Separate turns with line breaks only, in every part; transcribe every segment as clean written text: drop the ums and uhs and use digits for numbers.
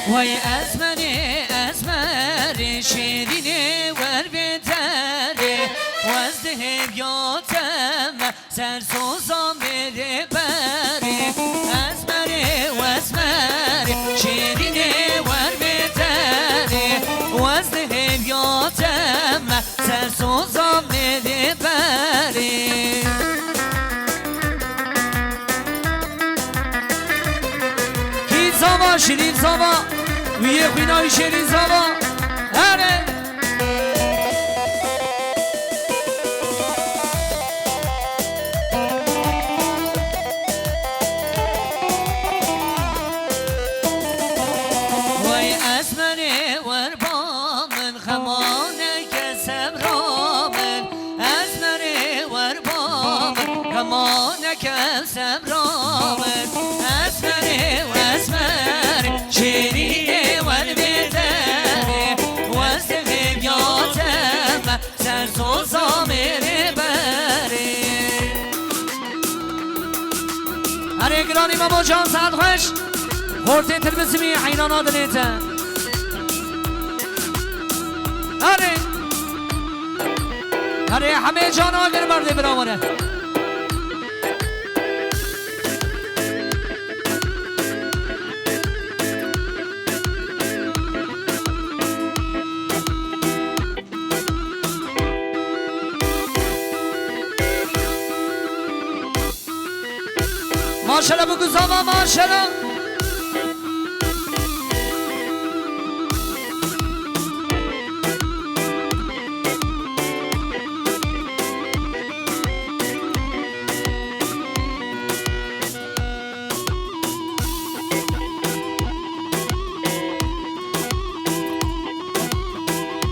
وای اسمر شیرینه ور بتره وزده بیاتم سر سوزان بده بره اسمر شیرینه ور بتره وزده بیاتم سر سوزان بده بره زاوا شیرین زاوا ویه خوینای شیرین زاوا هره وای اسمنه ور با من خمانه کسم را من اسمنه ور با من خمانه کسم را من اسمنه و اسمر شیرینه ور بتره وزد غیبیاتم سر سوزا میره بره هره گرانی بابا جان سعد خوش خورتین تلبسمی حیرانا دلیتا هره همه جان آگر مرده برامونه ماشاءالله بگو زاما ماشاءالله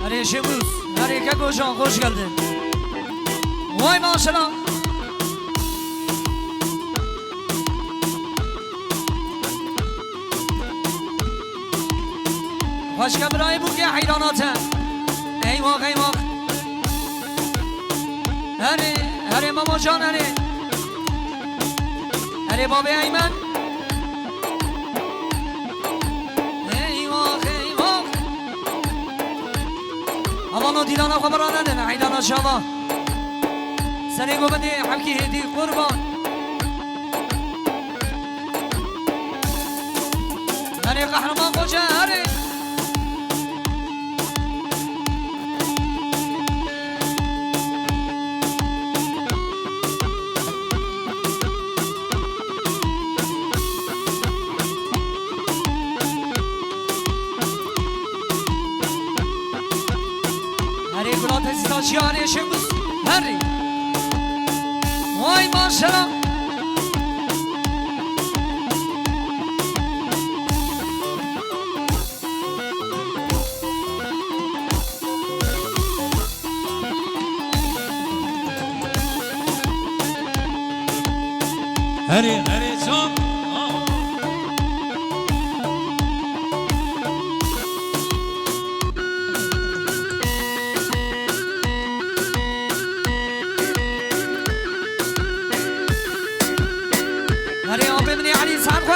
هره شبوز هره که گوشان خوش گلده وای ماشاءالله خوشگه برای بوگی حیراناته ایواق ایواق هره ماما جان هره بابی ایمن ایواق اوانو دیدانا خبرانه دنه حیرانا شاوا سری گو بده حبکی هدی قربان هره قهرمان خوشه هره چیاره شموز هری وای ماشاءالله
هری جام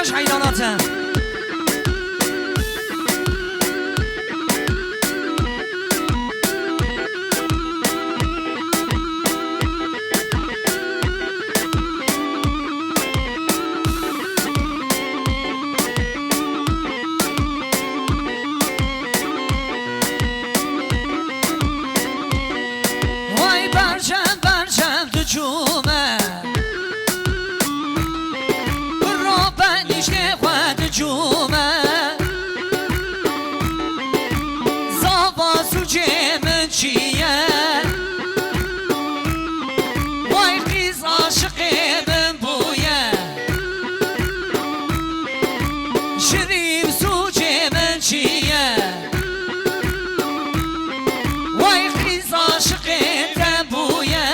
خوش حیراناته وای برشم تو جومه جومه زاوا سوچه من چیه وای قیز عاشق من بویه شریف سوچه من چیه وای قیز عاشق من بویه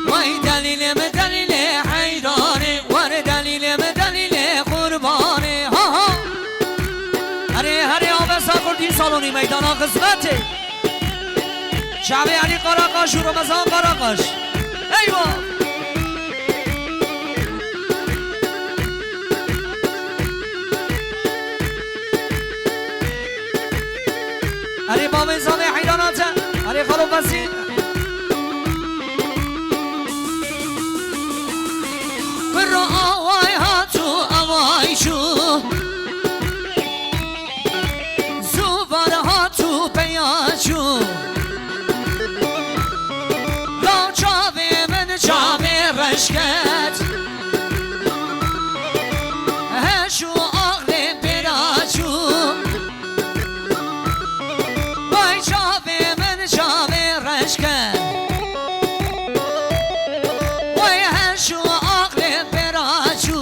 وای دلیل حیرانه ور دلیل قربانه ها ها هره آبسا کردی سالونی میدان قسمته شعب علی قراقاش و رمضان قراقاش ایوه هري بابي زاني حيرانات هري خلو بسي برو آواي هاتو آواي شو زوبان هاتو بياشو لا چاوي من چاوي رشكت هشو آغلي براچو وای چاوي من چاوي رشكت وای هشو آغلي براچو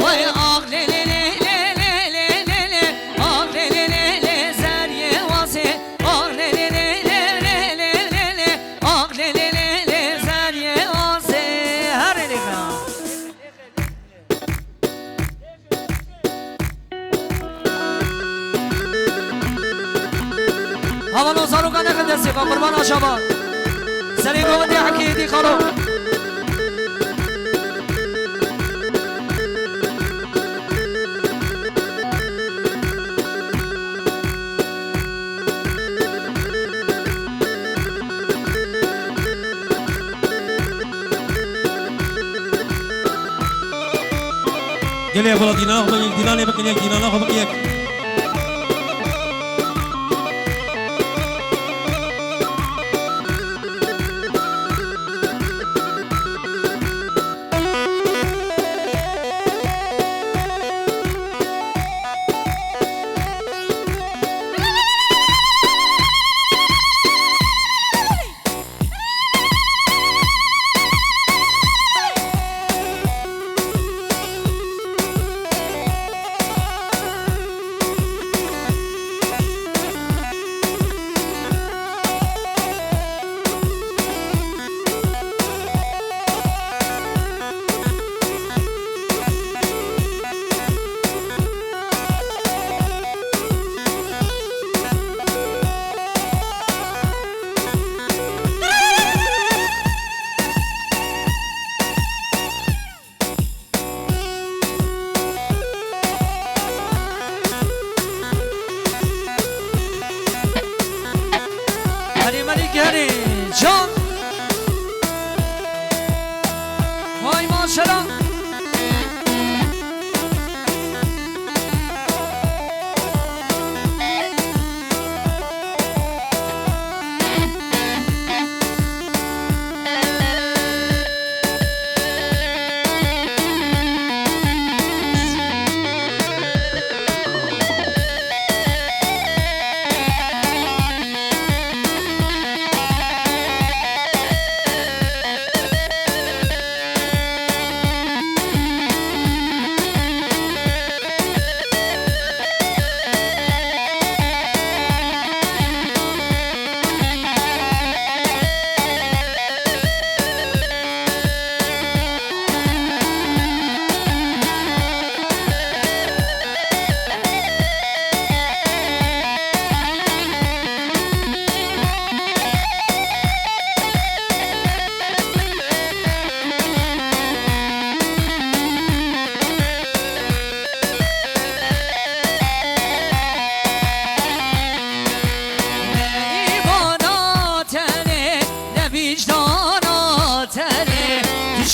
وای آغلي لي لي لي لي لي لي آغلي لي لي لي زريه واسي آغلي لي لي لي لي لي لي آغلي لي لي لي زريه واسي هري ليكا هوا نوزارو كان خدسي قربان اشابا سري قوتي حكي دي خلو
قال يا بلد دينا خو دينا لي بكنيك دينا خو بكيك هري ملك هري جان واي ما شاء الله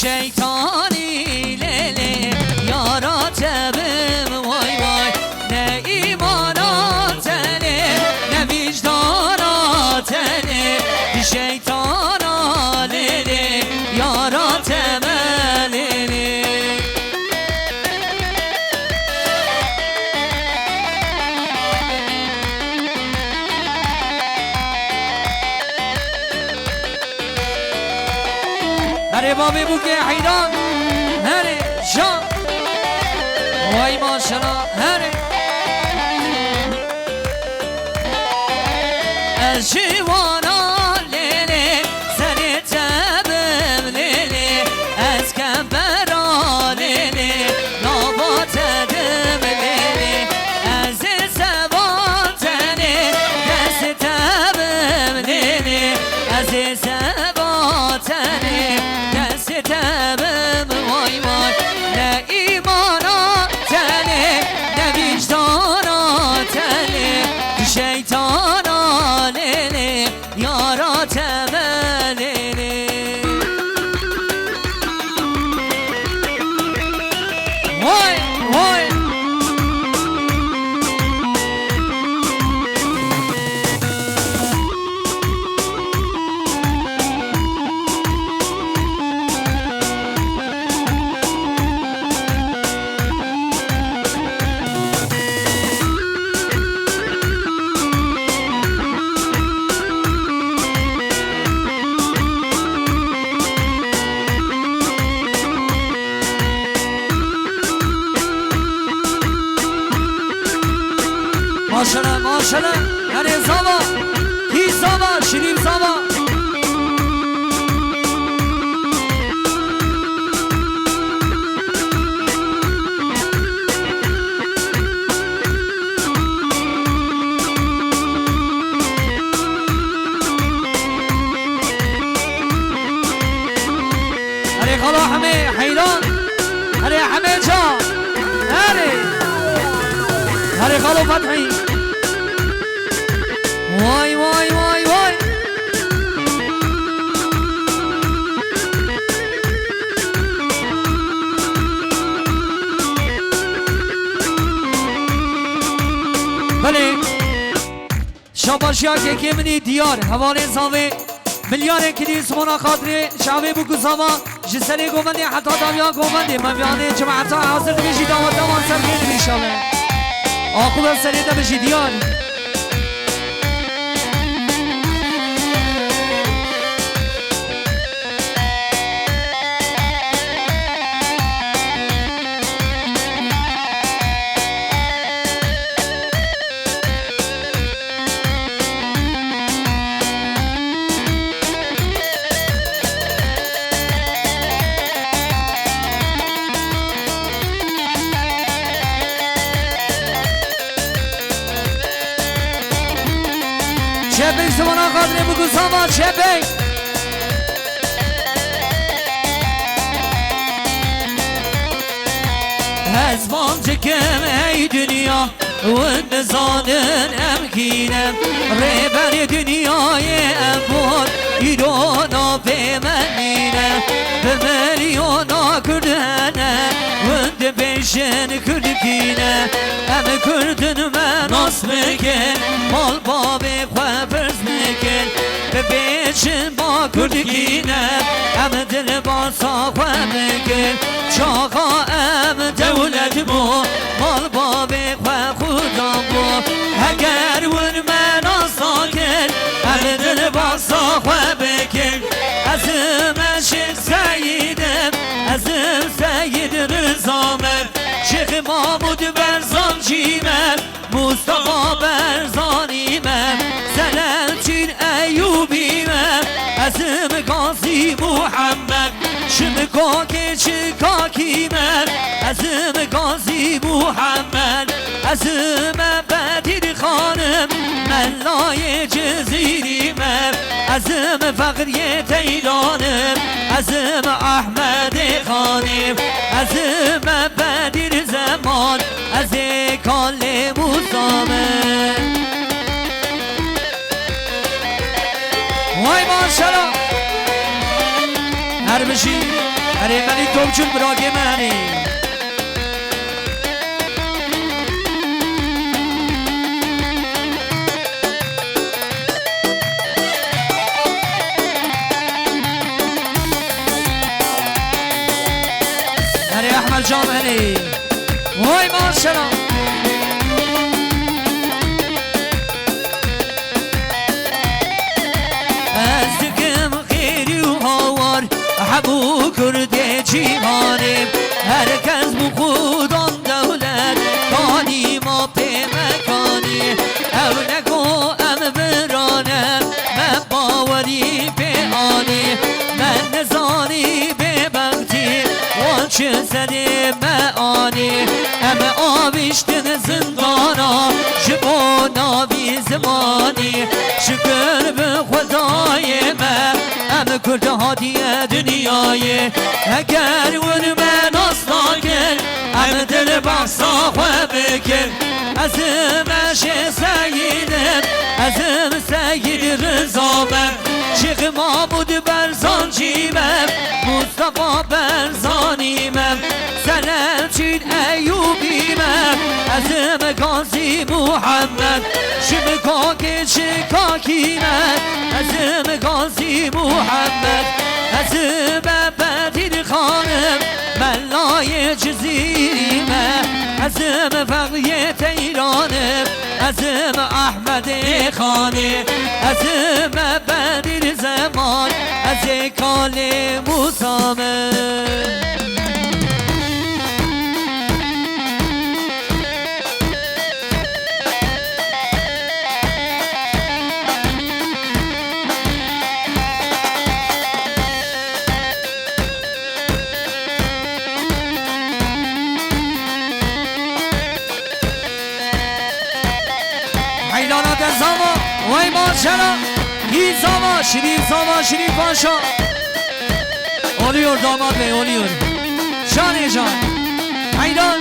شیطانی لیلی یارا تبم وای وای نه ایمانا تنه نه وجدانا تنه شیطانا لیلی یارا تبم لیلی هري بابي بوكي حيران هري جان واي ما شاء الله هري الجوانا ليلي سري تبم ليلي اسكبرا ليلي نابات دم ليلي عزيز سباتني دست تبم ليلي عزيز سباتني تبم وای وای نه ایمانا تنه نه وجدانا تنه
یارا لیلی یارا تملیلی
وای وای ماشاءالله ماشاءالله هره زابا کی زابا شریف زابا هره خلا همه حیران هره همه جا هره خلا فتحی وای وای وای وای بله شاباشیا که منی دیار حواله زاوه ملیاره که دی سمونا خاطره شعبه بو گزاما جسری گوونده حتی دامیا گوونده ممیانه جماعتا حاضر بشی دامات دامان سرگیر بیشاله آخوب سریده بشی دیار چپک سمانا قادره بگو ساما چپک هزمان چکم ای دنیا و نزانن امکینم ریبر دنیای امور ایرانا به من مینم به ملیونا کردنه و بیشن کردکینه ام کردن من آس بکن مال بابی خواه فرز بکن به بیشن با کردکینه ام دل باسا خواه بکن چاقا ام دولت بو مال بابی خواه خودم بو اگر ون من آسا کن ام دل باسا خواه بکن ازم عشق سیدم ازم سید رزامم شیخ محمود برزان چیمم مصطفی برزانیمم سلامچین ایوبیمم ازم قاضی محمد شمکا که چکاکیمم ازم قاضی محمد ازم بدیر خانم ملای جزیریمم ازم فقری تیرانم ازم احمد خانم ازم بدیر زمان از کال موسامه وای ماشالله هر بشی هره منی توب چون براگه منی هره احمد جان هنی وای ماشالله از دکم خیلی و هاوار حبو کرده جیمانیم هر کس بو خودان دولت کانی ما پی مکانی او نگو ام برانم من باوری پی آنی من نزانی به بغتی وانچه زده معانی ام آویشتن زندانا جبو ناوی زمانی شکر به خدای من ام ام کرد هادیه دنیای اگر ون من اصلا کن ام دل بحثا خواه بکن ازم سیدم ازم سید رضامم شیخ محمود برزان جیمم مصطفی برزانیمم سلامچین ایوبیمم ازم غازی محمد شمکاک شکاکیمم ازم غازی محمد ازم بدین خانم ملای جزیریمم ازم فقیه تیرانم ازم احمد خانه ازم بدین زمان از کال موسامه حیلانات زما وای ماشاءالله این زما شریف پاشا اولیور داماد بی اولیور شانی جان حیلان